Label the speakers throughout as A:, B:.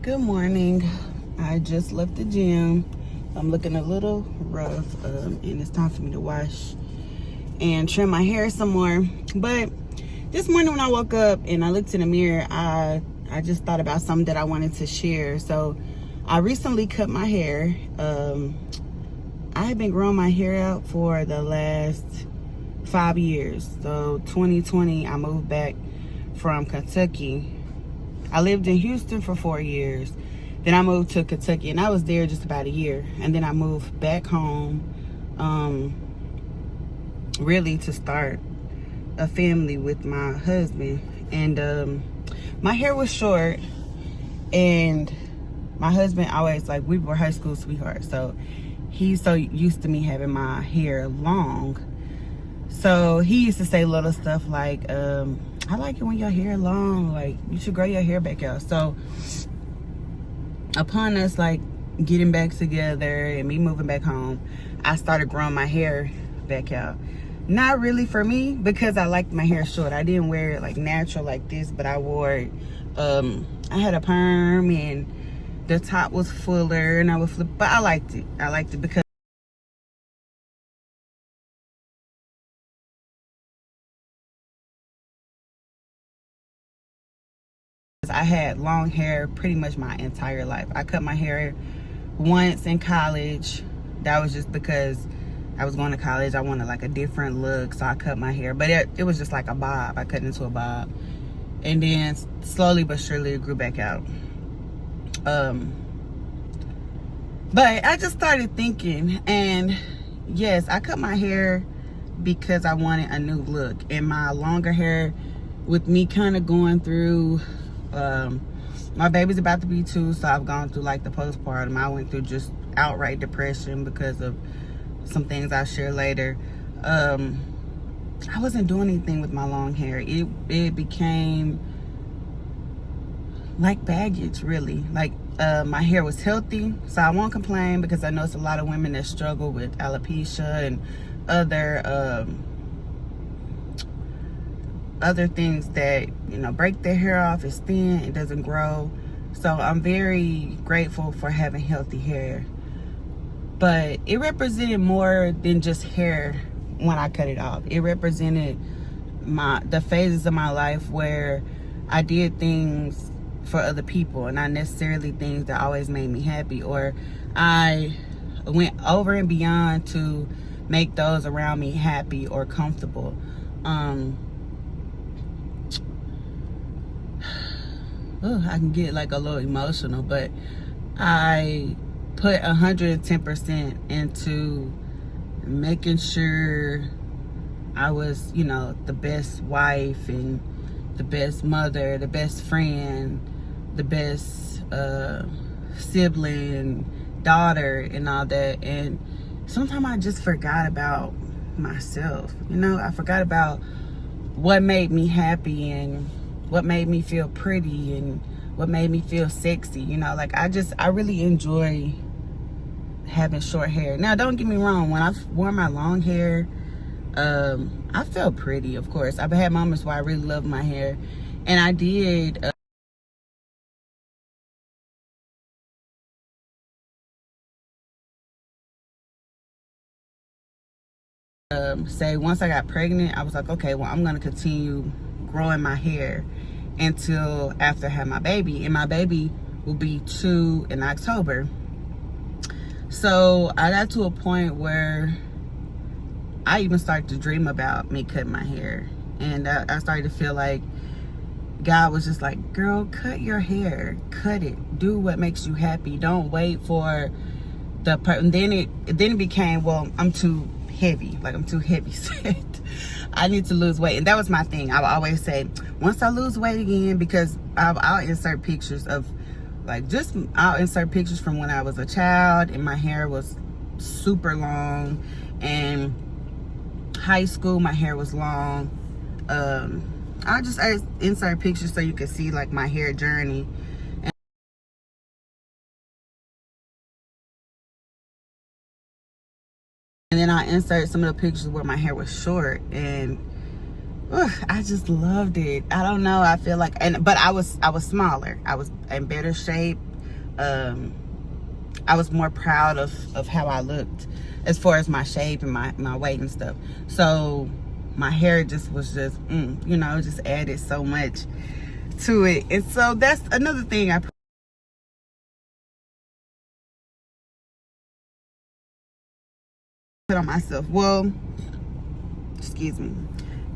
A: Good morning. I just left the gym. I'm looking a little rough, and it's time for me to wash and trim my hair some more. But this morning when I woke up and I looked in the mirror, I just thought about something that I wanted to share. So I recently cut my hair. I have been growing my hair out for the last 5 years. So 2020, I moved back from Kentucky. I lived in Houston for 4 years. Then I moved to Kentucky, and I was there just about a year. And then I moved back home, really to start a family with my husband. And my hair was short, and my husband always, like, we were high school sweethearts. So he's so used to me having my hair long. So he used to say little stuff like, I like it when your hair long, like you should grow your hair back out. So upon us like getting back together and me moving back home, I started growing my hair back out. Not really for me, because I liked my hair short. I didn't wear it like natural like this, but I wore it, I had a perm and the top was fuller and I would flip, but I liked it. I liked it because I had long hair pretty much my entire life. I cut my hair once in college. That was just because I was going to college. I wanted like a different look, so I cut my hair. But it was just like a bob. I cut into a bob. And then slowly but surely it grew back out. But I just started thinking, and yes, I cut my hair because I wanted a new look. And my longer hair, with me kind of going through, my baby's about to be 2, so I've gone through like the postpartum. I went through just outright depression because of some things I'll share later. I wasn't doing anything with my long hair. It became like baggage, really. Like, my hair was healthy, so I won't complain, because I know it's a lot of women that struggle with alopecia and other things that, you know, break their hair off. It's thin, it doesn't grow. So I'm very grateful for having healthy hair. But it represented more than just hair when I cut it off. It represented the phases of my life where I did things for other people, and not necessarily things that always made me happy, or I went over and beyond to make those around me happy or comfortable. I can get like a little emotional, but I put 110% into making sure I was, you know, the best wife and the best mother, the best friend, the best sibling, daughter, and all that. And sometimes I just forgot about myself. You know, I forgot about what made me happy and what made me feel pretty and what made me feel sexy. You know, like I really enjoy having short hair. Now, don't get me wrong, when I wore my long hair, I felt pretty, of course. I've had moments where I really loved my hair, and I did say once I got pregnant, I was like, okay, well, I'm gonna continue growing my hair until after I have my baby, and my baby will be 2 in October. So I got to a point where I even started to dream about me cutting my hair, and I started to feel like God was just like, girl, cut your hair, cut it, do what makes you happy, don't wait for the person. Then it became, well, I'm too heavy, like I'm too heavy set. I need to lose weight. And that was my thing. I would always say, once I lose weight again, because I'll insert pictures of, like, I'll insert pictures from when I was a child and my hair was super long, and high school my hair was long. I insert pictures so you can see like my hair journey. And then I insert some of the pictures where my hair was short, and I just loved it. I don't know. I feel like, but I was smaller. I was in better shape. I was more proud of how I looked as far as my shape and my weight and stuff. So my hair just was just, you know, just added so much to it. And so that's another thing I put on myself. Well, excuse me.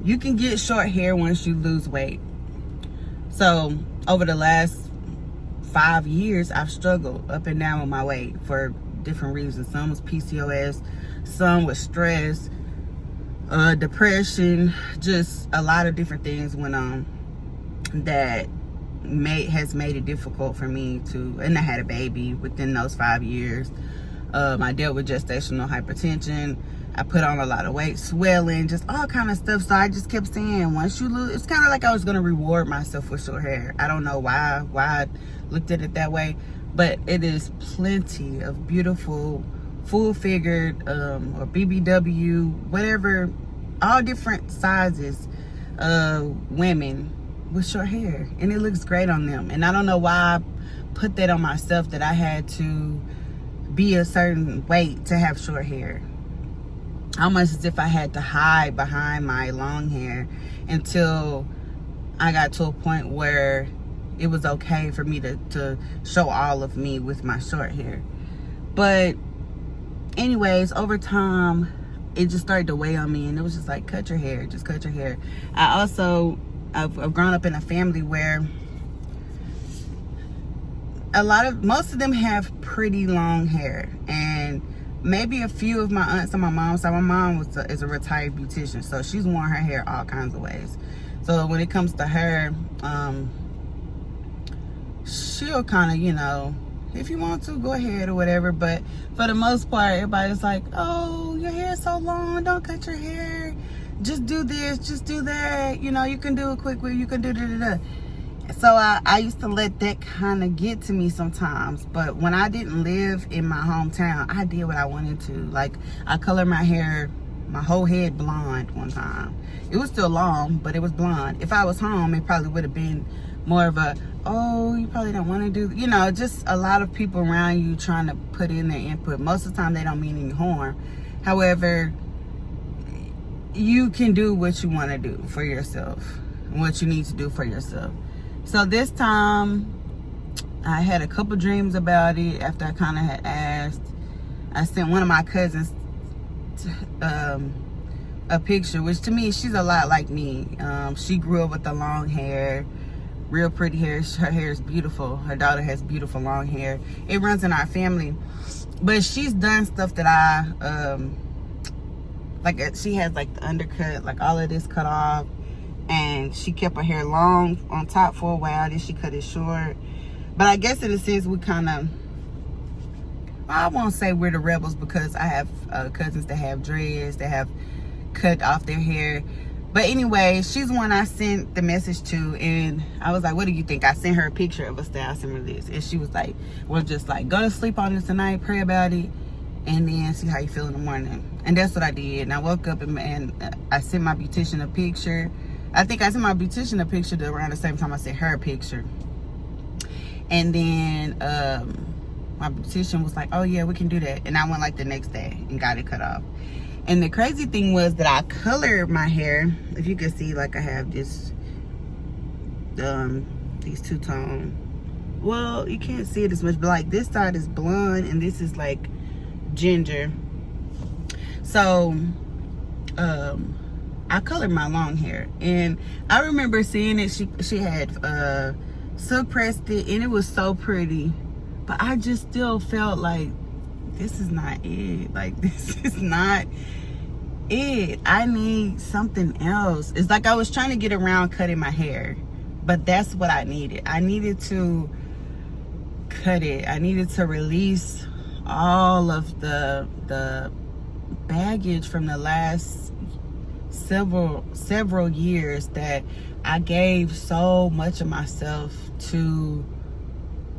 A: You can get short hair once you lose weight. So over the last 5 years, I've struggled up and down with my weight for different reasons. Some was PCOS, some was stress, depression, just a lot of different things went on that has made it difficult for me to, and I had a baby within those 5 years. I dealt with gestational hypertension. I put on a lot of weight, swelling, just all kind of stuff. So I just kept saying, once you lose, it's kind of like I was going to reward myself with short hair. I don't know why I looked at it that way, but it is plenty of beautiful, full-figured, or BBW, whatever, all different sizes of women with short hair. And it looks great on them. And I don't know why I put that on myself, that I had to be a certain weight to have short hair. Almost as if I had to hide behind my long hair until I got to a point where it was okay for me to show all of me with my short hair. But anyways, over time, it just started to weigh on me, and it was just like, cut your hair, just cut your hair. I've grown up in a family where most of them have pretty long hair, and maybe a few of my aunts on my mom's side. My mom is a retired beautician, so she's worn her hair all kinds of ways. So when it comes to her, she'll kind of, you know, if you want to, go ahead or whatever. But for the most part, everybody's like, oh, your hair is so long, don't cut your hair. Just do this, just do that. You know, you can do a quick wig, you can do da-da-da. So I used to let that kind of get to me sometimes. But when I didn't live in my hometown, I did what I wanted to. Like, I colored my hair, my whole head blonde one time. It was still long, but it was blonde. If I was home, it probably would have been more of a, oh, you probably don't want to do, you know, just a lot of people around you trying to put in their input. Most of the time, they don't mean any harm. However, you can do what you want to do for yourself, and what you need to do for yourself. So this time, I had a couple dreams about it. After I kind of had asked, I sent one of my cousins a picture, which to me, she's a lot like me. She grew up with the long hair, real pretty hair. Her hair is beautiful. Her daughter has beautiful long hair. It runs in our family. But she's done stuff that I, like she has like the undercut, like all of this cut off. And she kept her hair long on top for a while, then she cut it short. But I guess in a sense, we kind of, I won't say we're the rebels, because I have cousins that have dreads, that have cut off their hair. But anyway, she's one I sent the message to, and I was like, what do you think? I sent her a picture of a style similar to this, and she was like, well, just like, go to sleep on this tonight, pray about it, and then see how you feel in the morning. And that's what I did. And I woke up and I sent my beautician a picture. I think I sent my beautician a picture around the same time I sent her a picture. And then my beautician was like, oh yeah, we can do that. And I went like the next day and got it cut off. And the crazy thing was that I colored my hair. If you can see, like I have this, these two-tone. Well, you can't see it as much, but like this side is blonde and this is like ginger. So, I colored my long hair, and I remember seeing it. She had suppressed it, and it was so pretty, but I just still felt like this is not it. Like, this is not it. I need something else. It's like I was trying to get around cutting my hair, but that's what I needed. I needed to cut it. I needed to release all of the baggage from the last several years that I gave so much of myself to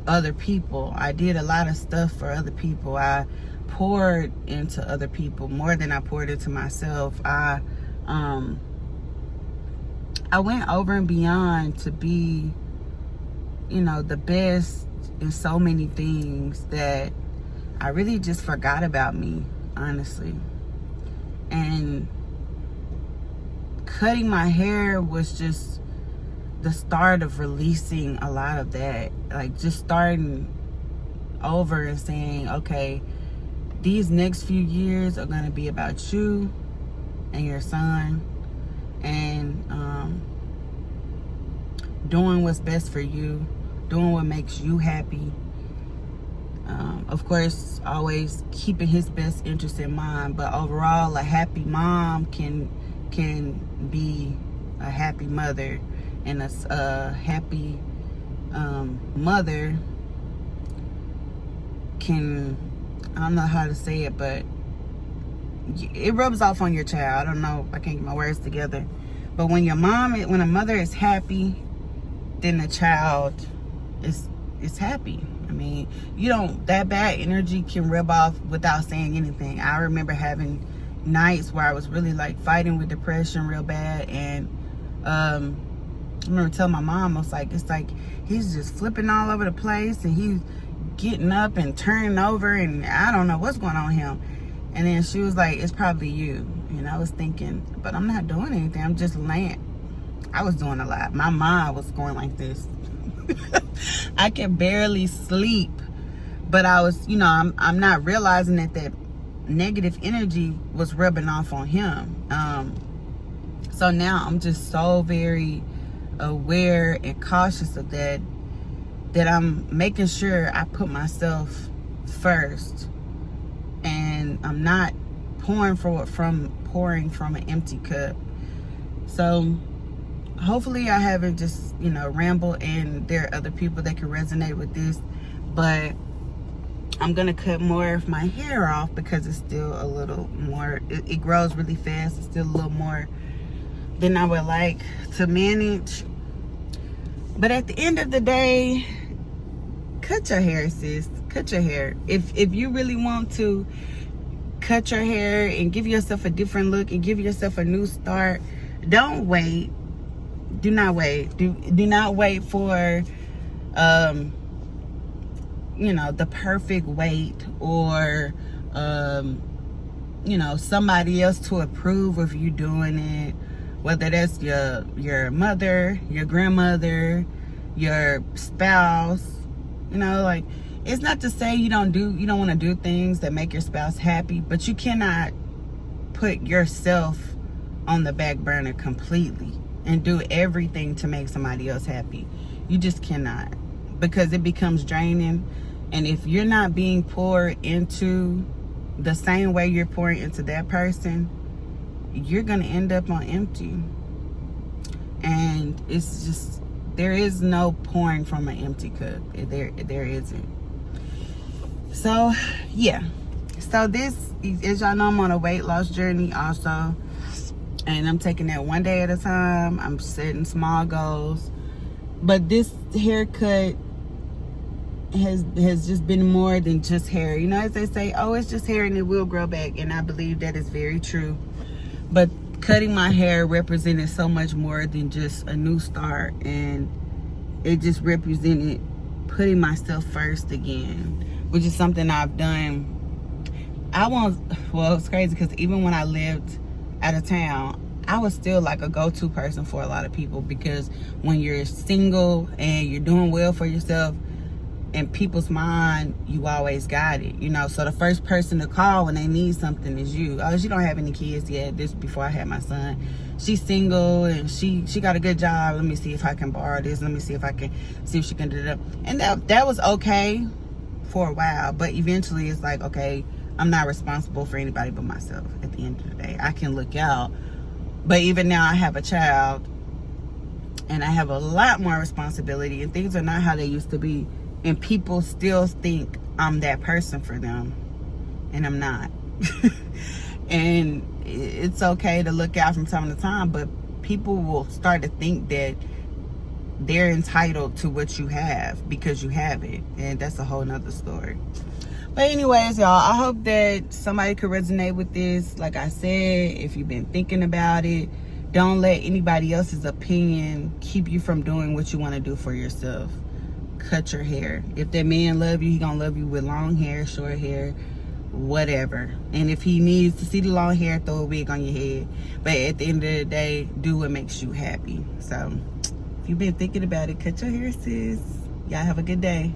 A: other people. I did a lot of stuff for other people. I poured into other people more than I poured into myself. I went over and beyond to be, you know, the best it's so many things that I really just forgot about me, honestly. And cutting my hair was just the start of releasing a lot of that. Like, just starting over and saying, okay, these next few years are going to be about you and your son, and doing what's best for you, doing what makes you happy. Of course, always keeping his best interest in mind, but overall, a happy mom can be a happy mother, and a happy mother can, I don't know how to say it, but it rubs off on your child. I don't know, I can't get my words together. But when a mother is happy, then the child is happy. I mean, that bad energy can rub off without saying anything. I remember having nights where I was really like fighting with depression real bad, and I remember telling my mom, I was like, it's like he's just flipping all over the place, and he's getting up and turning over, and I don't know what's going on with him. And then she was like, it's probably you. And I was thinking, but I'm not doing anything. I'm just laying. I was doing a lot. My mind was going like this. I could barely sleep. But I was, I'm not realizing that negative energy was rubbing off on him. So now I'm just so very aware and cautious of that I'm making sure I put myself first, and I'm not pouring from an empty cup. So hopefully I haven't just rambled, and there are other people that can resonate with this, but I'm gonna cut more of my hair off because it's still a little more, it grows really fast. It's still a little more than I would like to manage. But at the end of the day, cut your hair, sis. Cut your hair. If you really want to cut your hair and give yourself a different look and give yourself a new start, don't wait. Do not wait. Do not wait for the perfect weight, or somebody else to approve of you doing it, whether that's your mother, your grandmother, your spouse. Like, it's not to say you don't want to do things that make your spouse happy, but you cannot put yourself on the back burner completely and do everything to make somebody else happy. You just cannot, because it becomes draining. And if you're not being poured into the same way you're pouring into that person, you're going to end up on empty. And it's just, there is no pouring from an empty cup. There isn't. So, yeah. So this, as y'all know, I'm on a weight loss journey also. And I'm taking that one day at a time. I'm setting small goals. But this haircut has just been more than just hair. As they say, oh, it's just hair and it will grow back. And I believe that is very true. But cutting my hair represented so much more than just a new start. And it just represented putting myself first again, which is something I've done. It's crazy because even when I lived out of town, I was still like a go-to person for a lot of people, because when you're single and you're doing well for yourself, in people's mind, you always got it, so the first person to call when they need something is you. Oh, she don't have any kids yet. This before I had my son. She's single and she got a good job. Let me see if I can borrow this. Let me see if she can do that. And that was okay for a while, but eventually it's like, okay, I'm not responsible for anybody but myself at the end of the day. I can look out, but even now I have a child and I have a lot more responsibility, and things are not how they used to be. And people still think I'm that person for them, and I'm not. And it's okay to look out from time to time, but people will start to think that they're entitled to what you have because you have it, and that's a whole nother story. But anyways, y'all, I hope that somebody could resonate with this. Like I said, if you've been thinking about it, don't let anybody else's opinion keep you from doing what you want to do for yourself. cut your hair. If that man love you, he gonna love you with long hair, short hair, whatever. And if he needs to see the long hair, throw a wig on your head. But at the end of the day, do what makes you happy. So if you've been thinking about it, cut your hair, sis. Y'all have a good day.